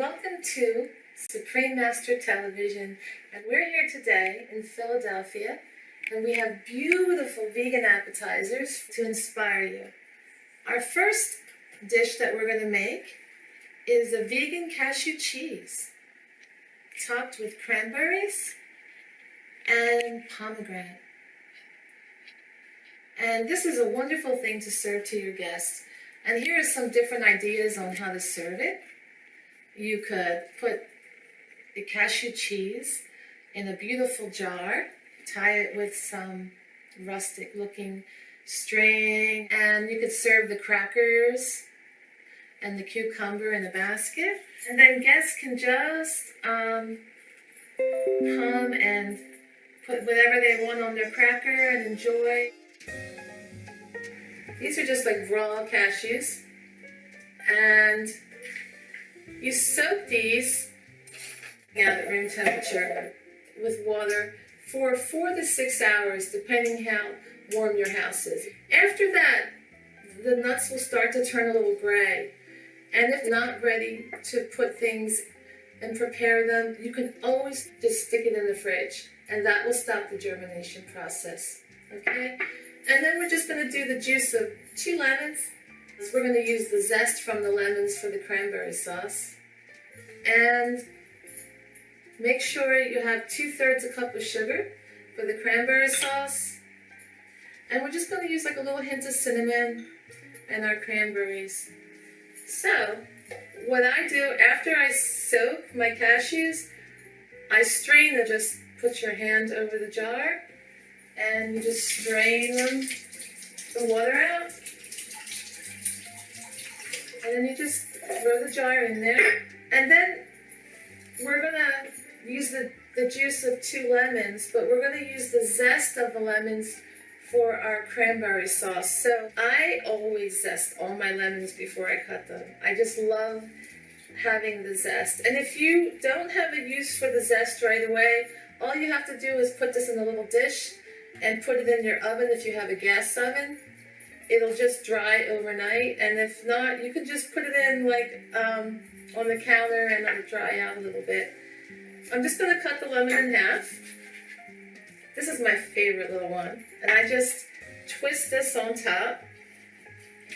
Welcome to Supreme Master Television, and we're here today in Philadelphia, and we have beautiful vegan appetizers to inspire you. Our first dish that we're going to make is a vegan cashew cheese, topped with cranberries and pomegranate. And this is a wonderful thing to serve to your guests. And here are some different ideas on how to serve it. You could put the cashew cheese in a beautiful jar, tie it with some rustic looking string, and you could serve the crackers and the cucumber in a basket. And then guests can just come and put whatever they want on their cracker and enjoy. These are just like raw cashews, and you soak these at room temperature with water for 4 to 6 hours, depending how warm your house is. After that, the nuts will start to turn a little gray, and if not ready to put things and prepare them, you can always just stick it in the fridge, and that will stop the germination process. Okay? And then we're just going to do the juice of 2 lemons. So we're going to use the zest from the lemons for the cranberry sauce. And make sure you have 2/3 a cup of sugar for the cranberry sauce. And we're just going to use like a little hint of cinnamon and our cranberries. So, what I do after I soak my cashews, I strain them. Just put your hand over the jar and you just strain the water out. And then you just throw the jar in there. And then we're going to use the juice of 2 lemons, but we're going to use the zest of the lemons for our cranberry sauce. So I always zest all my lemons before I cut them. I just love having the zest. And if you don't have a use for the zest right away, all you have to do is put this in a little dish and put it in your oven if you have a gas oven. It'll just dry overnight, and if not, you can just put it in like on the counter and let it dry out a little bit. I'm just going to cut the lemon in half. This is my favorite little one, and I just twist this on top.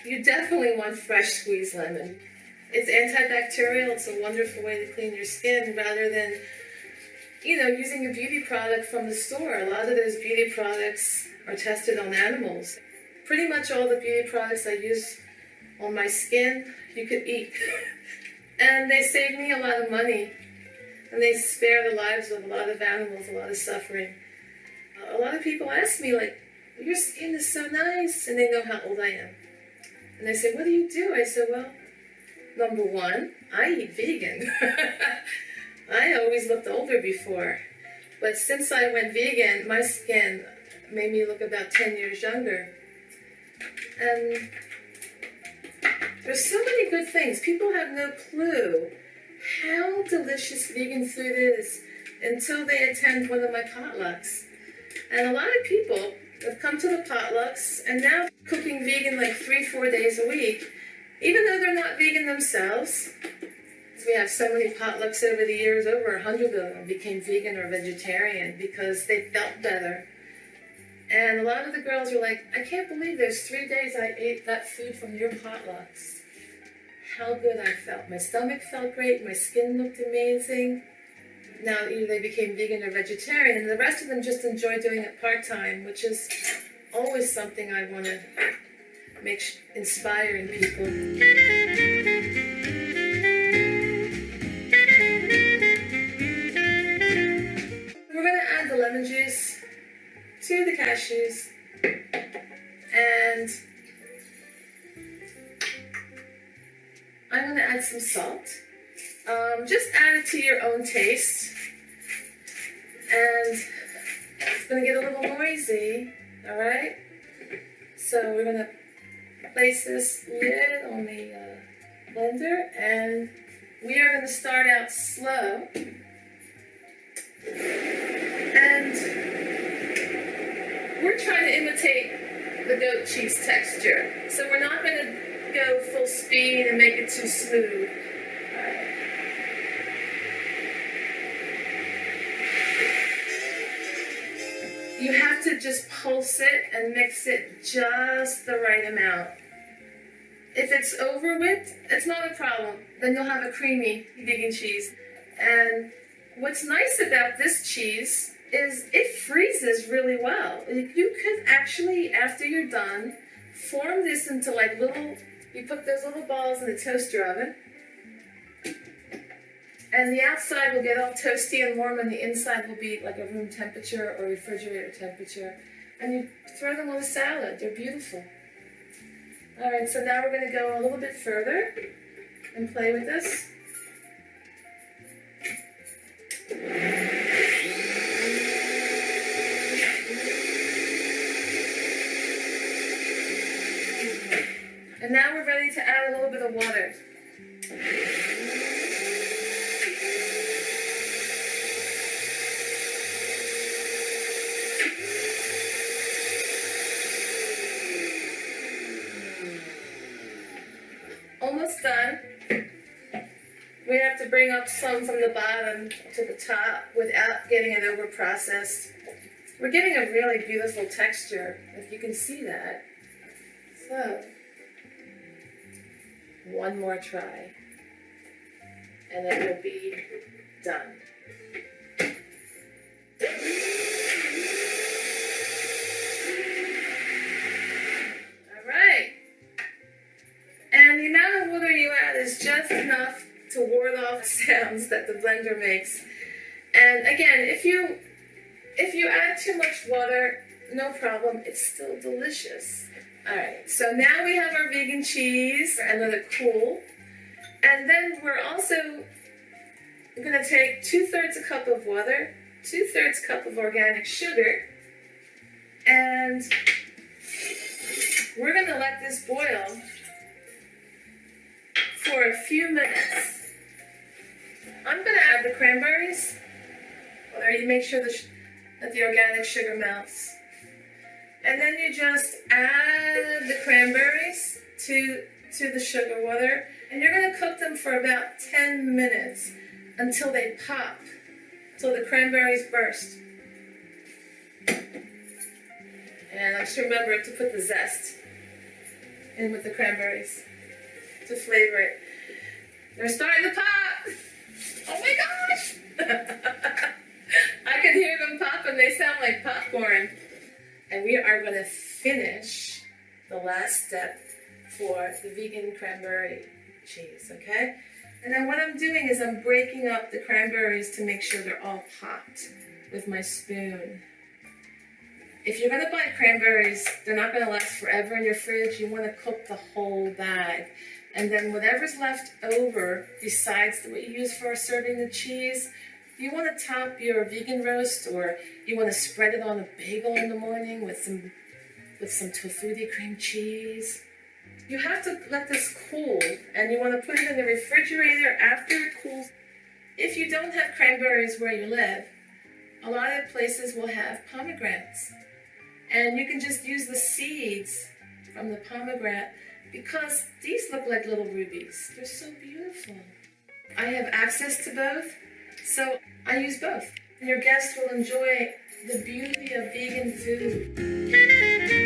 You definitely want fresh squeezed lemon. It's antibacterial. It's a wonderful way to clean your skin rather than using a beauty product from the store. A lot of those beauty products are tested on animals. Pretty much all the beauty products I use on my skin, you could eat. And they save me a lot of money. And they spare the lives of a lot of animals, a lot of suffering. A lot of people ask me, like, your skin is so nice. And they know how old I am. And they say, what do you do? I said, well, number one, I eat vegan. I always looked older before. But since I went vegan, my skin made me look about 10 years younger. And there's so many good things. People have no clue how delicious vegan food is until they attend one of my potlucks. And a lot of people have come to the potlucks and now cooking vegan like 3-4 days a week, even though they're not vegan themselves. We have so many potlucks over the years, over 100 of them became vegan or vegetarian because they felt better. And a lot of the girls are like, I can't believe there's 3 days I ate that food from your potlucks. How good I felt. My stomach felt great. My skin looked amazing. Now either they became vegan or vegetarian, and the rest of them just enjoy doing it part-time, which is always something I want to inspire in people. We're going to add the lemon juice to the cashews, and I'm going to add some salt. Just add it to your own taste, and it's going to get a little noisy, all right? So we're going to place this lid on the blender, and we are going to start out slow, and we're trying to imitate the goat cheese texture. So we're not going to go full speed and make it too smooth. have to just pulse it and mix it just the right amount. If it's overwhipped, it's not a problem. Then you'll have a creamy vegan cheese. And what's nice about this cheese is it freezes really well. You could actually, after you're done, form this into like little, you put those little balls in the toaster oven, and the outside will get all toasty and warm, and the inside will be like a room temperature or refrigerator temperature. And you throw them on a salad. They're beautiful. All right, so now we're going to go a little bit further and play with this. And now we're ready to add a little bit of water. Almost done. We have to bring up some from the bottom to the top without getting it over processed. We're getting a really beautiful texture, if you can see that. So, one more try, and then we'll be done. All right. And the amount of water you add is just enough to ward off sounds that the blender makes. And again, if you add too much water, no problem, it's still delicious. Alright, so now we have our vegan cheese and let it cool. And then we're also going to take 2/3 a cup of water, 2/3 cup of organic sugar, and we're going to let this boil for a few minutes. I'm going to add the cranberries. Or you make sure that the organic sugar melts. And then you just add the cranberries to the sugar water. And you're going to cook them for about 10 minutes until they pop, until the cranberries burst. And just remember to put the zest in with the cranberries to flavor it. They're starting to pop! Oh my gosh! I can hear them pop and they sound like popcorn. And we are going to finish the last step for the vegan cranberry cheese, okay? And then what I'm doing is I'm breaking up the cranberries to make sure they're all popped with my spoon. If you're going to buy cranberries, they're not going to last forever in your fridge. You want to cook the whole bag. And then whatever's left over, besides what you use for serving the cheese, you want to top your vegan roast, or you want to spread it on a bagel in the morning with some tofutti cream cheese. You have to let this cool, and you want to put it in the refrigerator after it cools. If you don't have cranberries where you live, a lot of places will have pomegranates. And you can just use the seeds from the pomegranate, because these look like little rubies. They're so beautiful. I have access to both, so I use both. Your guests will enjoy the beauty of vegan food.